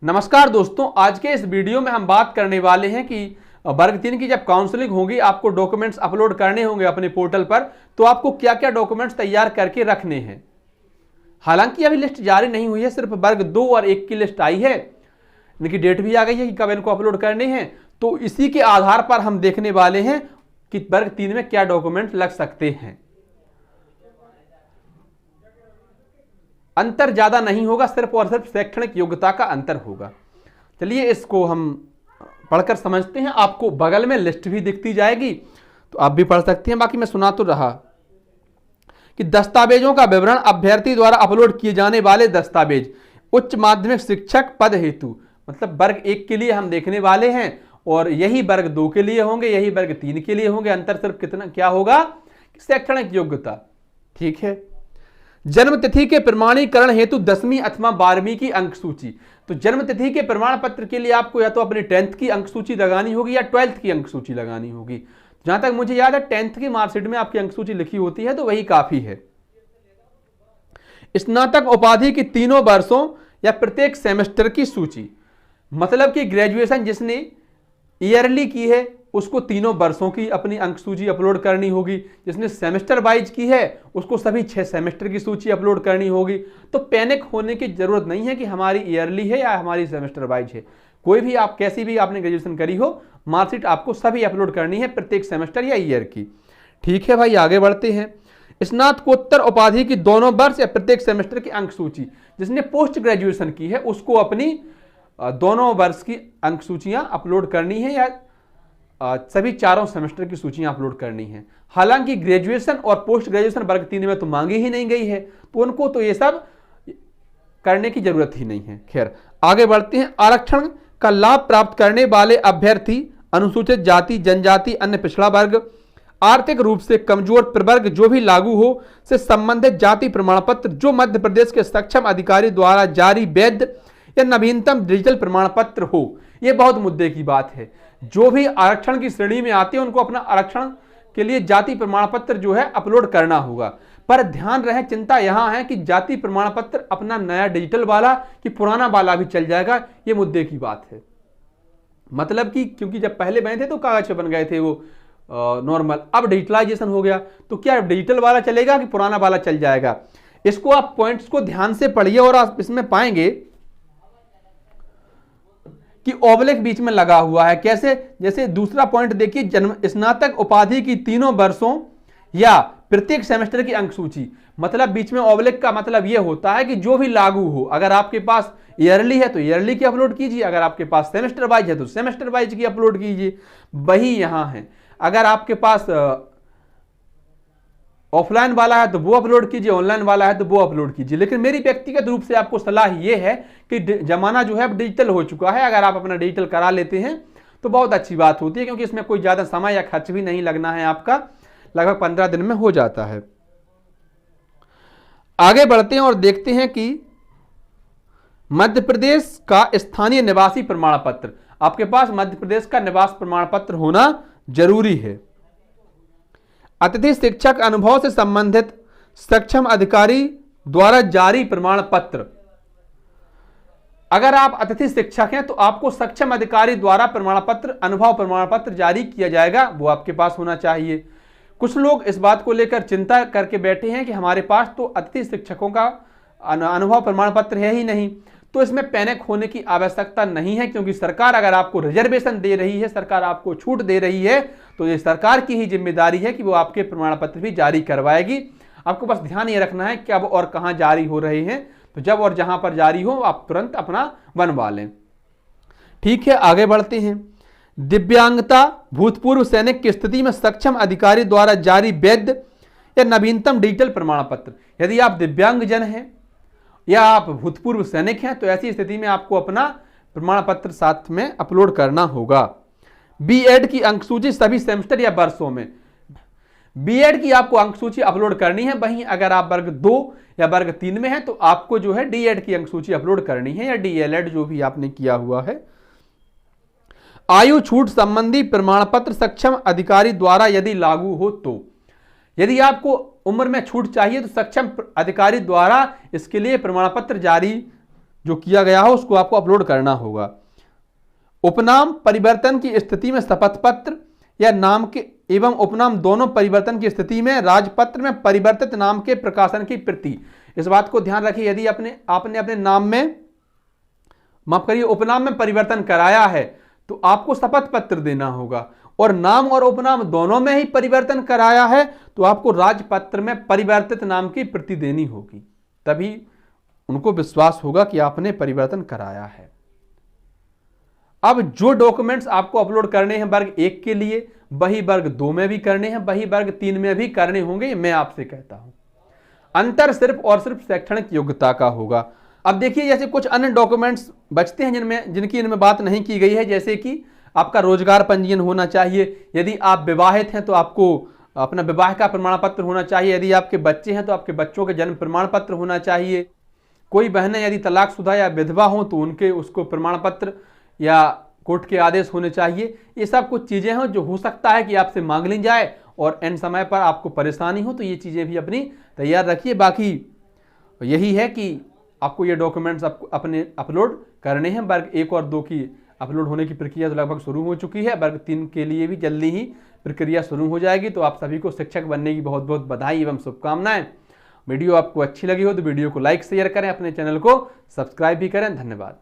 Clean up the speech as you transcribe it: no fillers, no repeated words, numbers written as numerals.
नमस्कार दोस्तों, आज के इस वीडियो में हम बात करने वाले हैं कि वर्ग 3 की जब काउंसलिंग होगी, आपको डॉक्यूमेंट्स अपलोड करने होंगे अपने पोर्टल पर, तो आपको क्या क्या डॉक्यूमेंट्स तैयार करके रखने हैं। हालांकि अभी लिस्ट जारी नहीं हुई है, सिर्फ वर्ग 2 और 1 की लिस्ट आई है, इनकी डेट भी आ गई है कि कब इनको अपलोड करने हैं। तो इसी के आधार पर हम देखने वाले हैं कि वर्ग 3 में क्या डॉक्यूमेंट लग सकते हैं। अंतर ज्यादा नहीं होगा, सिर्फ और सिर्फ शैक्षणिक योग्यता का अंतर होगा। चलिए इसको हम पढ़कर समझते हैं। आपको बगल में लिस्ट भी दिखती जाएगी, तो आप भी पढ़ सकते हैं। बाकी मैं सुना तो रहा कि दस्तावेजों का विवरण अभ्यर्थी द्वारा अपलोड किए जाने वाले दस्तावेज उच्च माध्यमिक शिक्षक पद हेतु, मतलब वर्ग 1 के लिए हम देखने वाले हैं, और यही वर्ग 2 के लिए होंगे, यही वर्ग 3 के लिए होंगे। अंतर सिर्फ कितना क्या होगा, शैक्षणिक योग्यता। ठीक है। जन्म तिथि के प्रमाणीकरण हेतु 10वीं अथवा 12वीं की अंक सूची। तो जन्म तिथि के प्रमाण पत्र के लिए आपको या तो अपनी 10th की अंक सूची लगानी होगी या 12th की अंक सूची लगानी होगी। जहां तक मुझे याद है 10th की मार्कशीट में आपकी अंक सूची लिखी होती है, तो वही काफी है। स्नातक उपाधि की तीनों वर्षों या प्रत्येक सेमेस्टर की सूची, मतलब कि ग्रेजुएशन जिसने ईयरली की है उसको तीनों वर्षों की अपनी अंक सूची अपलोड करनी होगी। जिसने सेमेस्टर वाइज की है उसको सभी 6 सेमेस्टर की सूची अपलोड करनी होगी। तो पैनिक होने की जरूरत नहीं है कि हमारी ईयरली है या हमारी सेमेस्टर वाइज है। कोई भी आप कैसी भी आपने ग्रेजुएशन करी हो, मार्कशीट आपको सभी अपलोड करनी है, प्रत्येक सेमेस्टर या ईयर की। ठीक है भाई, आगे बढ़ते हैं। स्नातकोत्तर उपाधि की दोनों वर्ष या प्रत्येक सेमेस्टर की अंक सूची, जिसने पोस्ट ग्रेजुएशन की है उसको अपनी दोनों वर्ष की अंक सूचियां अपलोड करनी है, या सभी चारों सेमेस्टर की सूचियां अपलोड करनी है। हालांकि ग्रेजुएशन और पोस्ट ग्रेजुएशन वर्ग 3 में तो मांगी ही नहीं गई है, तो उनको तो ये सब करने की जरूरत ही नहीं है। खैर आगे बढ़ते हैं। आरक्षण का लाभ प्राप्त करने वाले अभ्यर्थी अनुसूचित जाति, जनजाति, अन्य पिछड़ा वर्ग, आर्थिक रूप से कमजोर प्रवर्ग जो भी लागू हो से संबंधित जाति प्रमाण पत्र जो मध्य प्रदेश के सक्षम अधिकारी द्वारा जारी वैध या नवीनतम डिजिटल प्रमाण पत्र हो। यह बहुत मुद्दे की बात है। जो भी आरक्षण की श्रेणी में आते हैं उनको अपना आरक्षण के लिए जाति प्रमाण पत्र जो है अपलोड करना होगा। पर ध्यान रहे, चिंता यहां है कि जाति प्रमाण पत्र अपना नया डिजिटल वाला कि पुराना वाला भी चल जाएगा, ये मुद्दे की बात है। मतलब कि क्योंकि जब पहले बने थे तो कागज पे बन गए थे वो नॉर्मल, अब डिजिटलाइजेशन हो गया, तो क्या डिजिटल वाला चलेगा कि पुराना वाला चल जाएगा। इसको आप पॉइंट्स को ध्यान से पढ़िए और आप इसमें पाएंगे कि ओबलिक बीच में लगा हुआ है। कैसे, जैसे दूसरा पॉइंट देखिए, जन्म स्नातक उपाधि की तीनों वर्षों या प्रत्येक सेमेस्टर की अंक सूची, मतलब बीच में ओबलिक का मतलब यह होता है कि जो भी लागू हो। अगर आपके पास ईयरली है तो ईयरली की अपलोड कीजिए, अगर आपके पास सेमेस्टर वाइज है तो सेमेस्टर वाइज की अपलोड कीजिए। वही यहां है। अगर आपके पास ऑफलाइन वाला है तो वो अपलोड कीजिए, ऑनलाइन वाला है तो वो अपलोड कीजिए। लेकिन मेरी व्यक्तिगत रूप से आपको सलाह ये है कि जमाना जो है अब डिजिटल हो चुका है। अगर आप अपना डिजिटल करा लेते हैं तो बहुत अच्छी बात होती है, क्योंकि इसमें कोई ज्यादा समय या खर्च भी नहीं लगना है, आपका लगभग 15 दिन में हो जाता है। आगे बढ़ते हैं और देखते हैं कि मध्य प्रदेश का स्थानीय निवासी प्रमाण पत्र, आपके पास मध्य प्रदेश का निवास प्रमाण पत्र होना जरूरी है। अतिथि शिक्षक अनुभव से संबंधित सक्षम अधिकारी द्वारा जारी प्रमाण पत्र, अगर आप अतिथि शिक्षक हैं तो आपको सक्षम अधिकारी द्वारा प्रमाण पत्र, अनुभव प्रमाण पत्र जारी किया जाएगा, वो आपके पास होना चाहिए। कुछ लोग इस बात को लेकर चिंता करके बैठे हैं कि हमारे पास तो अतिथि शिक्षकों का अनुभव प्रमाण पत्र है ही नहीं। तो इसमें पैनिक होने की आवश्यकता नहीं है, क्योंकि सरकार अगर आपको रिजर्वेशन दे रही है, सरकार आपको छूट दे रही है, तो ये सरकार की ही जिम्मेदारी है कि वो आपके प्रमाण पत्र भी जारी करवाएगी। आपको बस ध्यान ये रखना है कब और कहां जारी हो रहे हैं, तो जब और जहां पर जारी हो आप तुरंत अपना बनवा लें। ठीक है, आगे बढ़ते हैं। दिव्यांगता भूतपूर्व सैनिक की स्थिति में सक्षम अधिकारी द्वारा जारी वैध या नवीनतम डिजिटल प्रमाण पत्र, यदि आप दिव्यांगजन हैं या आप भूतपूर्व सैनिक हैं तो ऐसी स्थिति में आपको अपना प्रमाण पत्र साथ में अपलोड करना होगा। बीएड की अंक सूची सभी सेमेस्टर या वर्षों में, बीएड की आपको अंक सूची अपलोड करनी है। वहीं अगर आप वर्ग 2 या वर्ग 3 में हैं तो आपको जो है डीएड की अंक सूची अपलोड करनी है, या डीएलएड जो भी आपने किया हुआ है। आयु छूट संबंधी प्रमाण पत्र सक्षम अधिकारी द्वारा यदि लागू हो तो, यदि आपको उम्र में छूट चाहिए तो सक्षम अधिकारी द्वारा इसके लिए प्रमाण पत्र जारी जो किया गया हो उसको आपको अपलोड करना होगा। उपनाम परिवर्तन की स्थिति में शपथ पत्र या नाम के एवं उपनाम दोनों परिवर्तन की स्थिति में राजपत्र में परिवर्तित नाम के प्रकाशन की प्रति। इस बात को ध्यान रखिए, यदि आपने अपने नाम में, माफ करिए, उपनाम में परिवर्तन कराया है तो आपको शपथ पत्र देना होगा, और नाम और उपनाम दोनों में ही परिवर्तन कराया है तो आपको राजपत्र में परिवर्तित नाम की प्रति देनी होगी, तभी उनको विश्वास होगा कि आपने परिवर्तन कराया है। अब जो डॉक्यूमेंट्स आपको अपलोड करने हैं वर्ग 1 के लिए, वही वर्ग 2 में भी करने हैं, वही वर्ग 3 में भी करने होंगे, मैं आपसे कहता हूं। अंतर सिर्फ और सिर्फ शैक्षणिक योग्यता का होगा। अब देखिए, जैसे कुछ अन्य डॉक्यूमेंट्स बचते हैं जिनकी इनमें बात नहीं की गई है, जैसे कि आपका रोजगार पंजीयन होना चाहिए, यदि आप विवाहित हैं तो आपको अपना विवाह का प्रमाण पत्र होना चाहिए, यदि आपके बच्चे हैं तो आपके बच्चों के जन्म प्रमाण पत्र होना चाहिए, कोई बहनें यदि तलाकशुदा या विधवा हो तो उनके उसको प्रमाण पत्र या कोर्ट के आदेश होने चाहिए। ये सब कुछ चीजें हैं जो हो सकता है कि आपसे मांग ली जाए और एन समय पर आपको परेशानी हो, तो ये चीजें भी अपनी तैयार रखिए। बाकी यही है कि आपको ये डॉक्यूमेंट्स अपने अपलोड करने हैं। वर्ग 1 और 2 की अपलोड होने की प्रक्रिया तो लगभग शुरू हो चुकी है, वर्ग 3 के लिए भी जल्दी ही प्रक्रिया शुरू हो जाएगी। तो आप सभी को शिक्षक बनने की बहुत बहुत बधाई एवं शुभकामनाएं। वीडियो आपको अच्छी लगी हो तो वीडियो को लाइक शेयर करें, अपने चैनल को सब्सक्राइब भी करें। धन्यवाद।